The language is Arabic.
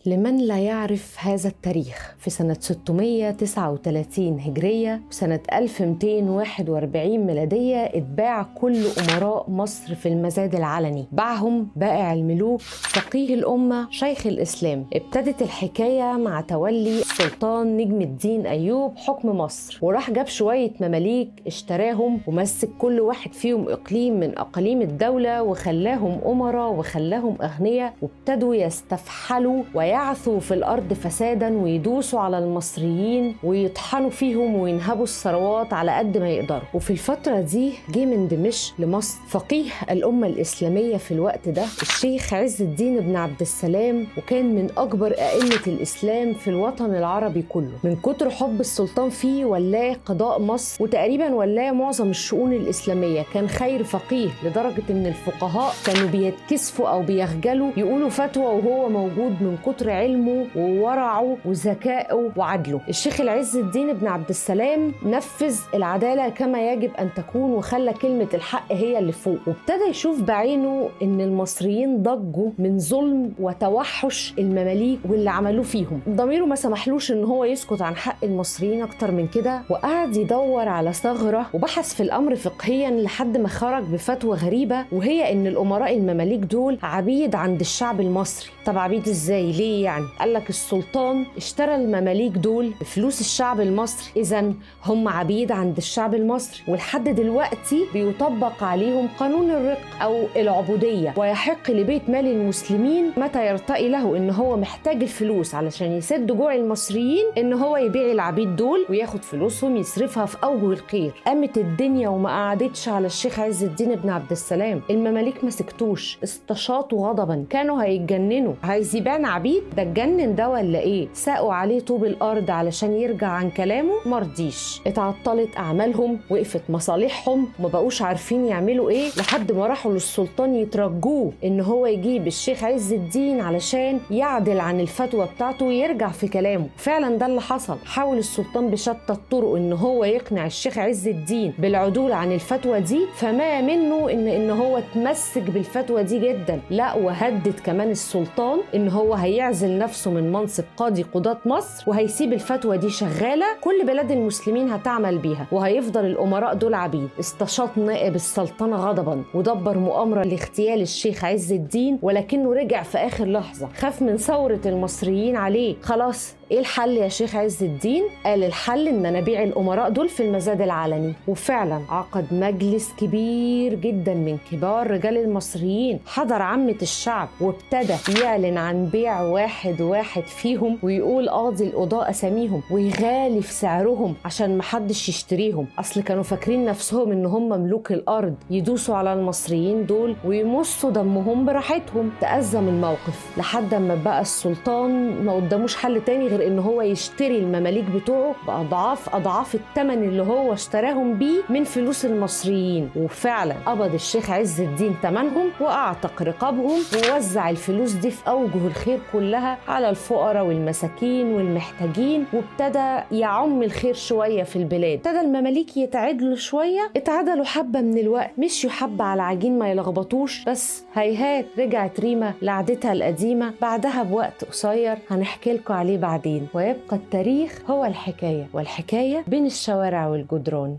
لمن لا يعرف هذا التاريخ، في سنة 639 هجرية وسنة 1241 ميلادية اتباع كل أمراء مصر في المزاد العلني، باعهم بائع الملوك فقيه الأمة شيخ الإسلام. ابتدت الحكاية مع تولي السلطان نجم الدين أيوب حكم مصر، وراح جاب شوية مماليك اشتراهم ومسك كل واحد فيهم إقليم من أقاليم الدولة وخلاهم أمراء وخلاهم أغنياء، وابتدوا يستفحلوا ويعثوا في الأرض فسادا ويدوسوا على المصريين ويطحنوا فيهم وينهبوا الثروات على قد ما يقدروا. وفي الفترة دي جه من دمشق لمصر فقيه الأمة الإسلامية في الوقت ده الشيخ عز الدين بن عبد السلام، وكان من أكبر أئمة الإسلام في الوطن العربي كله. من كتر حب السلطان فيه ولاه قضاء مصر، وتقريبا ولاه معظم الشؤون الإسلامية. كان خير فقيه لدرجة إن الفقهاء كانوا بيتكسفوا أو بيخجلوا يقولوا فتوى وهو موجود من كتر علمه وورعه وذكائه وعدله. الشيخ العز الدين بن عبد السلام نفذ العدالة كما يجب أن تكون، وخلى كلمة الحق هي اللي فوق، وابتدى يشوف بعينه إن المصريين ضجوا من ظلم وتوحش المماليك واللي عملوه فيهم. ضميره ما سمحلوش إن هو يسكت عن حق المصريين أكتر من كده، وقعد يدور على ثغرة وبحث في الأمر فقهيا لحد ما خرج بفتوى غريبة، وهي إن الأمراء المماليك دول عبيد عند الشعب المصري. طب عبيد إزاي؟ ليه يعني؟ قالك السلطان اشترى المماليك دول بفلوس الشعب المصري، إذن هم عبيد عند الشعب المصري، ولحد دلوقتي بيطبق عليهم قانون الرق أو العبودية، ويحق لبيت مال المسلمين متى يرتقي له إن هو محتاج الفلوس علشان يسد جوع المصريين إن هو يبيع العبيد دول وياخد فلوسهم يصرفها في أوجه الخير. قامت الدنيا وما قعدتش على الشيخ عز الدين بن عبد السلام. المماليك ما سكتوش، استشاطوا غضبا، كانوا هيتجننوا. عايز يبيعنا عبيد؟ ده اتجنن ده ولا ايه؟ ساقوا عليه طوب الارض علشان يرجع عن كلامه، مرضيش. اتعطلت اعمالهم، وقفت مصالحهم، وما بقوش عارفين يعملوا ايه، لحد ما راحوا للسلطان يترجوه ان هو يجيب الشيخ عز الدين علشان يعدل عن الفتوى بتاعته ويرجع في كلامه. فعلا ده اللي حصل. حاول السلطان بشتى الطرق ان هو يقنع الشيخ عز الدين بالعدول عن الفتوى دي، فما منه ان هو تمسك بالفتوى دي جدا، لا وهدد كمان السلطان ان هو هيعزل نفسه من منصب قاضي قضاة مصر، وهيسيب الفتوى دي شغالة كل بلاد المسلمين هتعمل بيها، وهيفضل الأمراء دول عبيد. استشاط نائب السلطنة غضبا ودبر مؤامرة لاغتيال الشيخ عز الدين، ولكنه رجع في آخر لحظة، خاف من ثورة المصريين عليه. خلاص ايه الحل يا شيخ عز الدين؟ قال الحل ان انا ابيع الامراء دول في المزاد العلني. وفعلا عقد مجلس كبير جدا من كبار رجال المصريين، حضر عامة الشعب، وابتدى يعلن عن بيع واحد واحد فيهم، ويقول قاضي القضاء اساميهم ويغالي في سعرهم عشان محدش يشتريهم. اصل كانوا فاكرين نفسهم ان هم ملوك الارض، يدوسوا على المصريين دول ويمصوا دمهم براحتهم. تأزم الموقف لحد ما بقى السلطان ما قداموش حل تاني غير ان هو يشتري المماليك بتوعه باضعاف الثمن اللي هو اشتراهم بيه من فلوس المصريين. وفعلا قبض الشيخ عز الدين ثمنهم واعتق رقابهم، ووزع الفلوس دي في اوجه الخير كلها على الفقراء والمساكين والمحتاجين، وابتدى يعم الخير شويه في البلاد. ابتدى المماليك يتعدلوا شويه، اتعدلوا حبه من الوقت، مشيوا حبه على العجين ما يلخبطوش، بس هيهات رجعت ريما لعادتها القديمه بعدها بوقت قصير هنحكي لكم عليه بعدين. ويبقى التاريخ هو الحكاية، والحكاية بين الشوارع والجدران.